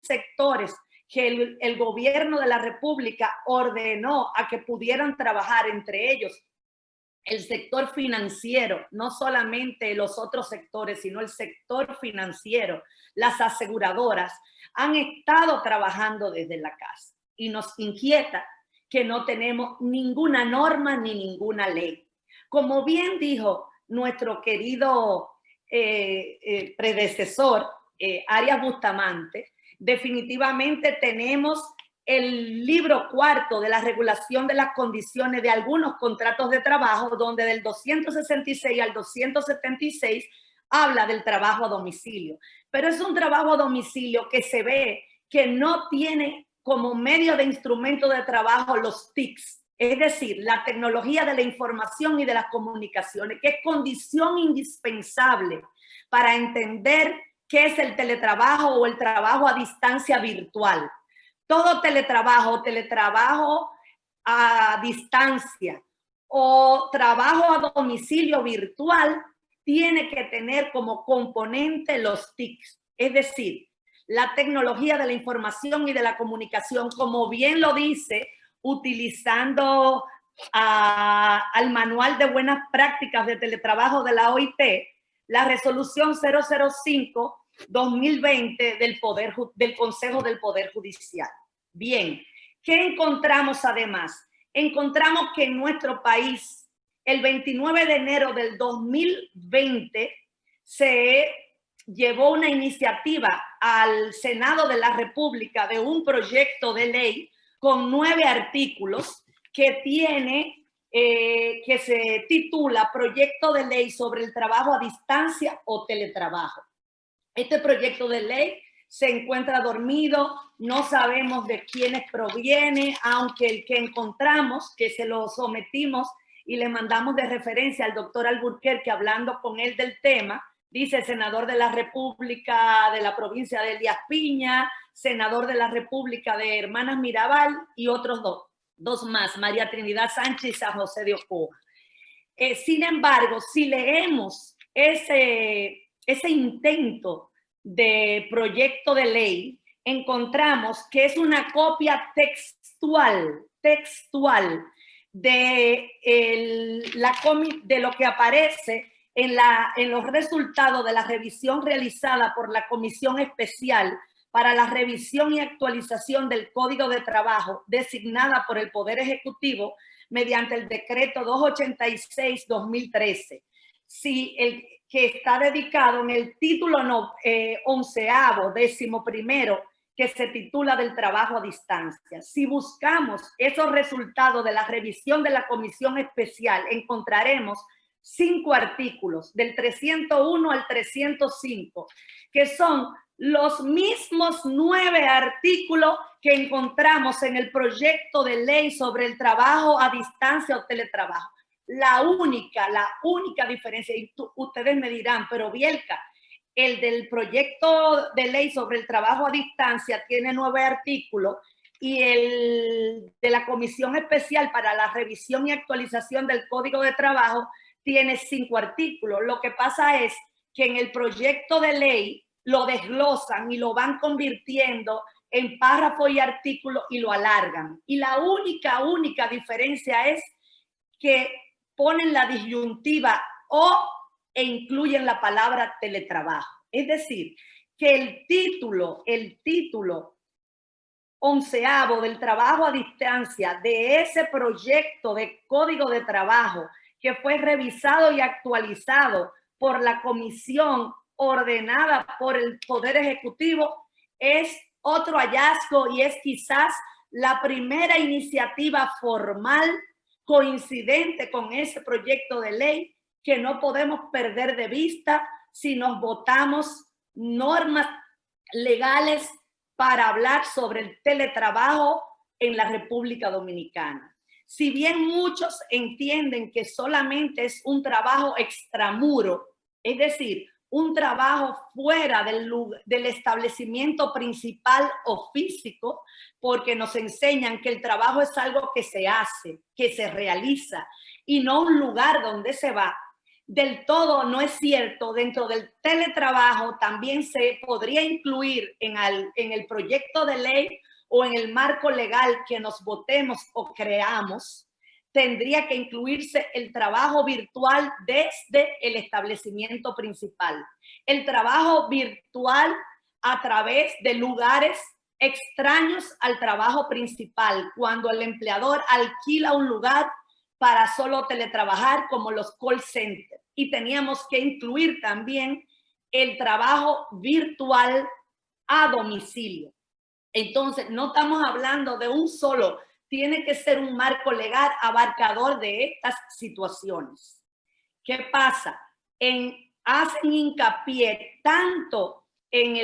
sectores que el gobierno de la República ordenó a que pudieran trabajar, entre ellos el sector financiero, no solamente los otros sectores, sino el sector financiero, las aseguradoras, han estado trabajando desde la casa. Y nos inquieta que no tenemos ninguna norma ni ninguna ley. Como bien dijo nuestro querido predecesor, Arias Bustamante, definitivamente tenemos el libro cuarto de la regulación de las condiciones de algunos contratos de trabajo, donde del 266 al 276 habla del trabajo a domicilio. Pero es un trabajo a domicilio que se ve que no tiene como medio de instrumento de trabajo los TICs, es decir, la tecnología de la información y de las comunicaciones, que es condición indispensable para entender qué es el teletrabajo o el trabajo a distancia virtual. Todo teletrabajo a distancia o trabajo a domicilio virtual tiene que tener como componente los TICs, es decir, la tecnología de la información y de la comunicación, como bien lo dice, utilizando al manual de buenas prácticas de teletrabajo de la OIT, la resolución 005-2020 del Consejo del Poder Judicial. Bien, ¿qué encontramos además? Encontramos que en nuestro país, el 29 de enero del 2020, se llevó una iniciativa al Senado de la República de un proyecto de ley con 9 artículos que tiene, que se titula Proyecto de Ley sobre el Trabajo a Distancia o Teletrabajo. Este proyecto de ley se encuentra dormido, no sabemos de quiénes proviene, aunque el que encontramos, que se lo sometimos y le mandamos de referencia al doctor Alburquerque hablando con él del tema, dice senador de la República de la provincia de Elías Piña, senador de la República de Hermanas Mirabal y otros dos más, María Trinidad Sánchez y San José de Ocoa. Sin embargo, si leemos ese intento de proyecto de ley, encontramos que es una copia textual de lo que aparece en los resultados de la revisión realizada por la Comisión Especial para la Revisión y Actualización del Código de Trabajo, designada por el Poder Ejecutivo mediante el decreto 286-2013. Sí, el que está dedicado en el título 11º, 11º, que se titula del trabajo a distancia. Si buscamos esos resultados de la revisión de la Comisión Especial, encontraremos 5 artículos, del 301 al 305, que son los mismos 9 artículos que encontramos en el proyecto de ley sobre el trabajo a distancia o teletrabajo. La única diferencia, y ustedes me dirán, pero Bielka, el del proyecto de ley sobre el trabajo a distancia tiene 9 artículos y el de la Comisión Especial para la Revisión y Actualización del Código de Trabajo tiene 5 artículos. Lo que pasa es que en el proyecto de ley lo desglosan y lo van convirtiendo en párrafos y artículos y lo alargan. Y la única diferencia es que ponen la disyuntiva e incluyen la palabra teletrabajo. Es decir, que el título 11º del trabajo a distancia de ese proyecto de código de trabajo que fue revisado y actualizado por la comisión ordenada por el Poder Ejecutivo es otro hallazgo y es quizás la primera iniciativa formal coincidente con ese proyecto de ley que no podemos perder de vista si nos votamos normas legales para hablar sobre el teletrabajo en la República Dominicana. Si bien muchos entienden que solamente es un trabajo extramuro, es decir, un trabajo fuera del establecimiento principal o físico, porque nos enseñan que el trabajo es algo que se hace, que se realiza, y no un lugar donde se va. del todo no es cierto. Dentro del teletrabajo también se podría incluir en el proyecto de ley o en el marco legal que nos votemos o creamos, tendría que incluirse el trabajo virtual desde el establecimiento principal. El trabajo virtual a través de lugares extraños al trabajo principal, cuando el empleador alquila un lugar para solo teletrabajar, como los call centers. Y teníamos que incluir también el trabajo virtual a domicilio. Entonces, no estamos hablando de un solo, tiene que ser un marco legal abarcador de estas situaciones. ¿Qué pasa? Hacen hincapié tanto en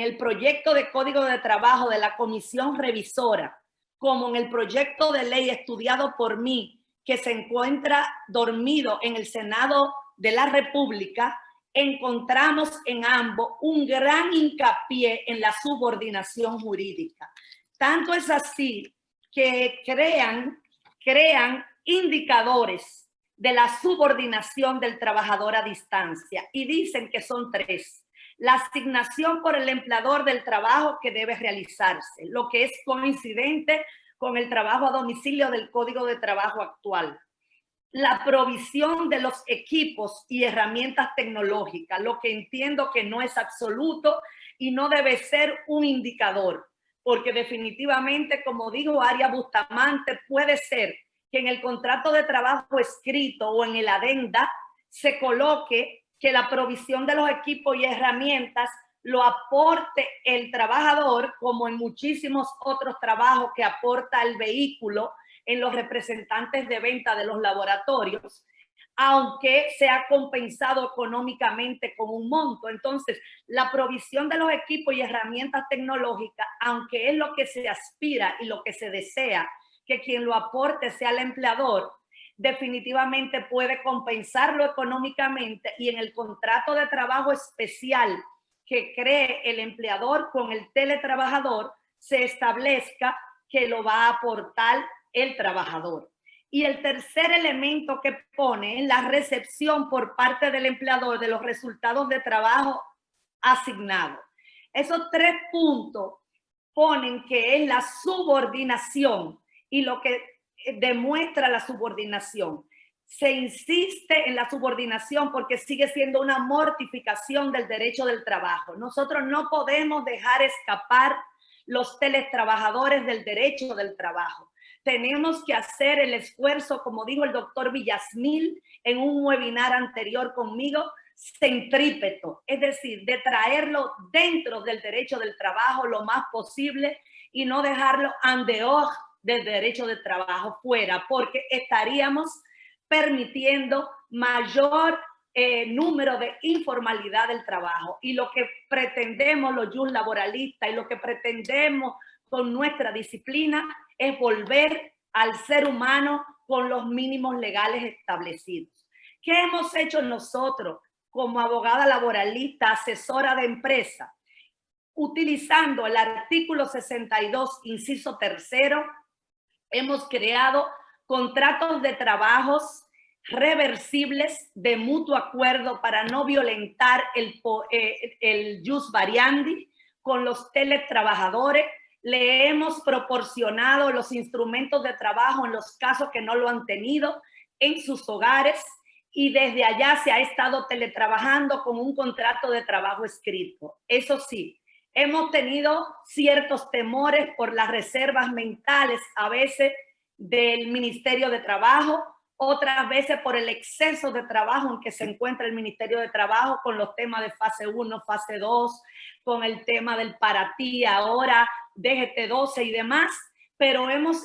el proyecto de Código de Trabajo de la Comisión Revisora como en el proyecto de ley estudiado por mí, que se encuentra dormido en el Senado de la República, encontramos en ambos un gran hincapié en la subordinación jurídica. Tanto es así que crean indicadores de la subordinación del trabajador a distancia y dicen que son 3. La asignación por el empleador del trabajo que debe realizarse, lo que es coincidente con el trabajo a domicilio del Código de Trabajo actual. La provisión de los equipos y herramientas tecnológicas, lo que entiendo que no es absoluto y no debe ser un indicador, porque definitivamente, como dijo Aria Bustamante, puede ser que en el contrato de trabajo escrito o en el adenda se coloque que la provisión de los equipos y herramientas lo aporte el trabajador, como en muchísimos otros trabajos que aporta el vehículo en los representantes de venta de los laboratorios, aunque sea compensado económicamente con un monto. Entonces, la provisión de los equipos y herramientas tecnológicas, aunque es lo que se aspira y lo que se desea, que quien lo aporte sea el empleador, definitivamente puede compensarlo económicamente, y en el contrato de trabajo especial que cree el empleador con el teletrabajador se establezca que lo va a aportar el trabajador. Y el tercer elemento que pone es la recepción por parte del empleador de los resultados de trabajo asignado. Esos 3 puntos ponen que es la subordinación y lo que demuestra la subordinación. Se insiste en la subordinación porque sigue siendo una mortificación del derecho del trabajo. Nosotros no podemos dejar escapar los teletrabajadores del derecho del trabajo. Tenemos que hacer el esfuerzo, como dijo el doctor Villasmil en un webinar anterior conmigo, centrípeto, es decir, de traerlo dentro del derecho del trabajo lo más posible y no dejarlo en dehors del derecho del trabajo fuera, porque estaríamos permitiendo mayor número de informalidad del trabajo. Y lo que pretendemos los jus laboralistas y lo que pretendemos con nuestra disciplina es volver al ser humano con los mínimos legales establecidos. ¿Qué hemos hecho nosotros como abogada laboralista, asesora de empresa? Utilizando el artículo 62, inciso 3, hemos creado contratos de trabajos reversibles de mutuo acuerdo para no violentar el jus variandi con los teletrabajadores. Le hemos proporcionado los instrumentos de trabajo en los casos que no lo han tenido en sus hogares, y desde allá se ha estado teletrabajando con un contrato de trabajo escrito. Eso sí, hemos tenido ciertos temores por las reservas mentales, a veces del Ministerio de Trabajo, otras veces por el exceso de trabajo en que se encuentra el Ministerio de Trabajo con los temas de fase 1, fase 2, con el tema del para ti ahora, DGT 12 y demás, pero hemos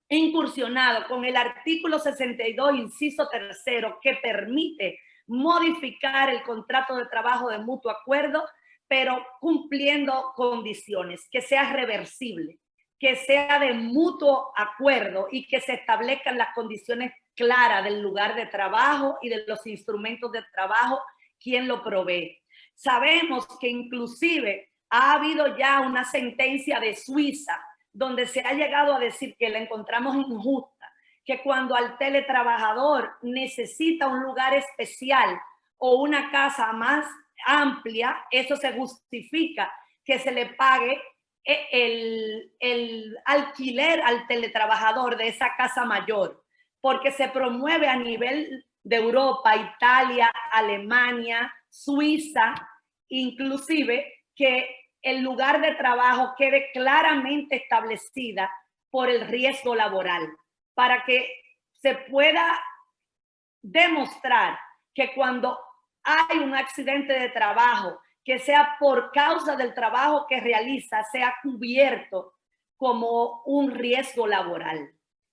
incursionado con el artículo 62, inciso 3, que permite modificar el contrato de trabajo de mutuo acuerdo, pero cumpliendo condiciones, que sea reversible, que sea de mutuo acuerdo y que se establezcan las condiciones claras del lugar de trabajo y de los instrumentos de trabajo, quién lo provee. Sabemos que inclusive ha habido ya una sentencia de Suiza donde se ha llegado a decir que la encontramos injusta, que cuando al teletrabajador necesita un lugar especial o una casa más amplia, eso se justifica que se le pague el alquiler al teletrabajador de esa casa mayor, porque se promueve a nivel de Europa, Italia, Alemania, Suiza, inclusive que el lugar de trabajo quede claramente establecida por el riesgo laboral, para que se pueda demostrar que cuando hay un accidente de trabajo, que sea por causa del trabajo que realiza, sea cubierto como un riesgo laboral,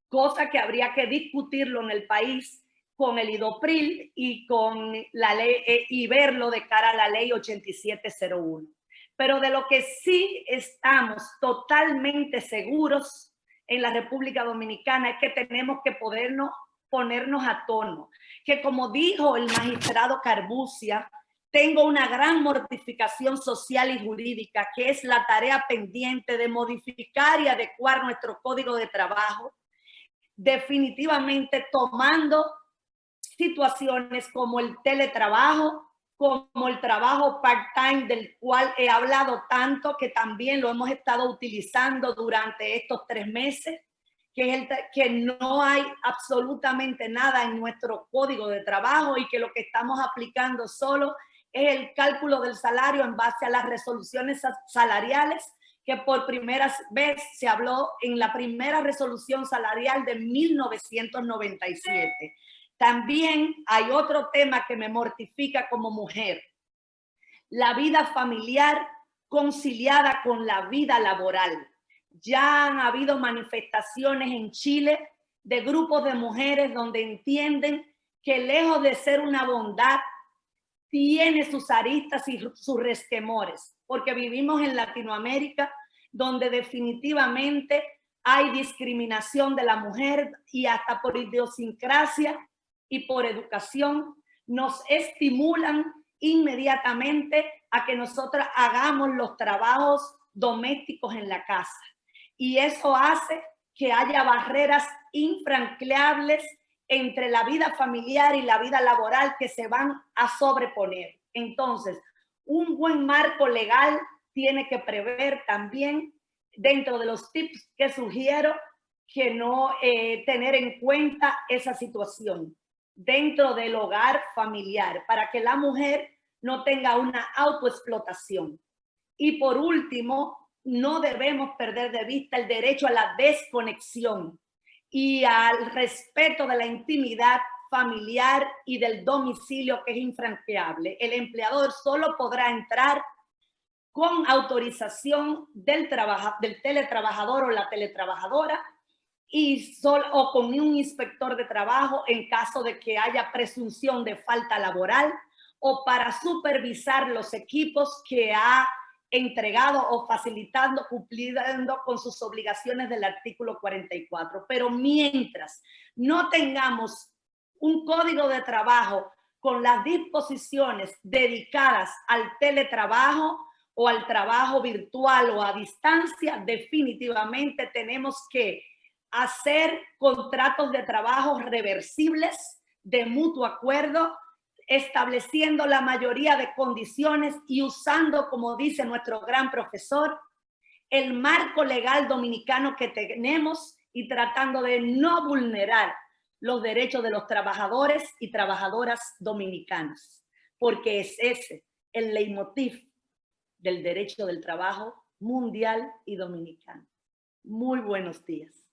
cosa que habría que discutirlo en el país con el IDOPRIL y con la ley y verlo de cara a la ley 8701. Pero de lo que sí estamos totalmente seguros en la República Dominicana es que tenemos que ponernos a tono, que como dijo el magistrado Carbucia, tengo una gran mortificación social y jurídica, que es la tarea pendiente de modificar y adecuar nuestro código de trabajo, definitivamente tomando situaciones como el teletrabajo, como el trabajo part-time del cual he hablado tanto, que también lo hemos estado utilizando durante estos 3 meses, que no hay absolutamente nada en nuestro código de trabajo y que lo que estamos aplicando solo es el cálculo del salario en base a las resoluciones salariales, que por primera vez se habló en la primera resolución salarial de 1997. También hay otro tema que me mortifica como mujer: la vida familiar conciliada con la vida laboral. Ya han habido manifestaciones en Chile de grupos de mujeres donde entienden que lejos de ser una bondad, tiene sus aristas y sus resquemores, porque vivimos en Latinoamérica, donde definitivamente hay discriminación de la mujer y hasta por idiosincrasia y por educación nos estimulan inmediatamente a que nosotras hagamos los trabajos domésticos en la casa. Y eso hace que haya barreras infranqueables entre la vida familiar y la vida laboral que se van a sobreponer. Entonces, un buen marco legal tiene que prever también, dentro de los tips que sugiero, que no tener en cuenta esa situación dentro del hogar familiar, para que la mujer no tenga una autoexplotación. Y por último, no debemos perder de vista el derecho a la desconexión y al respeto de la intimidad familiar y del domicilio, que es infranqueable. El empleador solo podrá entrar con autorización del teletrabajador o la teletrabajadora o con un inspector de trabajo en caso de que haya presunción de falta laboral, o para supervisar los equipos que ha entregado o facilitando, cumpliendo con sus obligaciones del artículo 44. Pero mientras no tengamos un código de trabajo con las disposiciones dedicadas al teletrabajo o al trabajo virtual o a distancia, definitivamente tenemos que hacer contratos de trabajo reversibles de mutuo acuerdo, estableciendo la mayoría de condiciones y usando, como dice nuestro gran profesor, el marco legal dominicano que tenemos y tratando de no vulnerar los derechos de los trabajadores y trabajadoras dominicanos, porque es ese el leitmotiv del derecho del trabajo mundial y dominicano. Muy buenos días.